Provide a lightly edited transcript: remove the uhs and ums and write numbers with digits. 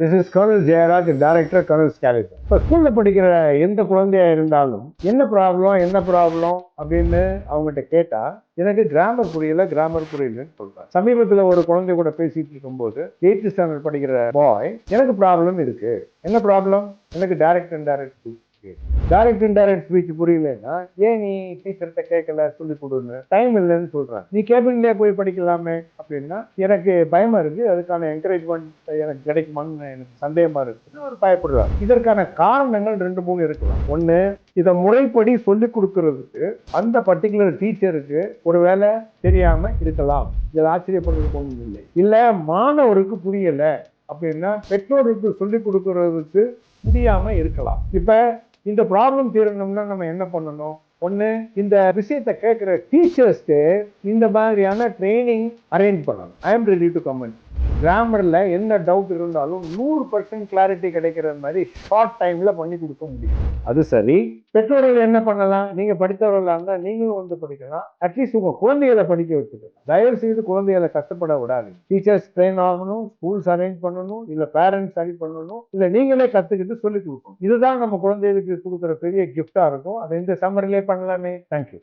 This is colonel Jayaraj, director colonel ஸ்கேலிட். இப்போ ஸ்கூலில் படிக்கிற எந்த குழந்தையா இருந்தாலும் என்ன ப்ராப்ளம் அப்படின்னு அவங்ககிட்ட கேட்டால் எனக்கு கிராமர் புரியலன்னு சொல்கிறாங்க. சமீபத்தில் ஒரு குழந்தை கூட பேசிட்டு இருக்கும்போது 8th ஸ்டாண்டர்ட் படிக்கிற பாய், எனக்கு ப்ராப்ளம் இருக்கு. என்ன ப்ராப்ளம்? எனக்கு டைரக்ட் இன்டைரக்ட் ஸ்பீச் புரியலன்னா, ஏன் நீ டீச்சர்கிட்ட கேட்கல, சொல்லி கொடுன்னு, டைம் இல்லைன்னு சொல்றாங்க. நீ கேபின்லேயே போய் படிக்கலாமே அப்படின்னா, எனக்கு பயமா இருக்கு, அதுக்கான என்கரேஜ்மெண்ட் எனக்கு கிடைக்குமான்னு எனக்கு சந்தேகமா இருக்குன்னு ஒரு பயப்படுறாரு. இதற்கான காரணங்கள் 2-3 இருக்கலாம். ஒன்று, இதை முறைப்படி சொல்லி கொடுக்கறதுக்கு அந்த பர்டிகுலர் டீச்சருக்கு ஒருவேளை தெரியாம இருக்கலாம். இதில் ஆச்சரியப்படுறதுக்கு ஒன்றும் இல்லை. இல்லை மாணவருக்கு புரியல அப்படின்னா பெற்றோருக்கு சொல்லி கொடுக்கறதுக்கு முடியாம இருக்கலாம். இப்ப இந்த ப்ராப்ளம் தீரணும்னா நம்ம என்ன பண்ணணும்? ஒன்று, இந்த விஷயத்தை கேட்குற டீச்சர்ஸ்க்கு இந்த மாதிரியான ட்ரைனிங் அரேஞ்ச் பண்ணணும். I am ready to comment. கிராமரில் என்ன டவுட் இருந்தாலும் 100% கிளாரிட்டி கிடைக்கிற மாதிரி ஷார்ட் டைமில் பண்ணி கொடுக்க முடியும். அது சரி, பெற்றோர்கள் என்ன பண்ணலாம்? நீங்கள் படித்தவர்களாக இருந்தால் நீங்களும் வந்து படிக்கலாம். அட்லீஸ்ட் உங்கள் குழந்தைகளை படிக்க வச்சுக்கலாம். தயவு செய்து குழந்தைகளை கஷ்டப்பட விடாது. டீச்சர்ஸ் ட்ரெயின் ஆகணும், ஸ்கூல்ஸ் அரேஞ்ச் பண்ணணும், இல்லை பேரண்ட்ஸ் சரி பண்ணணும், இல்லை நீங்களே கற்றுக்கிட்டு சொல்லிக் கொடுக்கணும். இதுதான் நம்ம குழந்தைகளுக்கு கொடுக்குற பெரிய கிஃப்டாக இருக்கும். அதை இந்த சம்மர்லேயே பண்ணலாமே. தேங்க்யூ.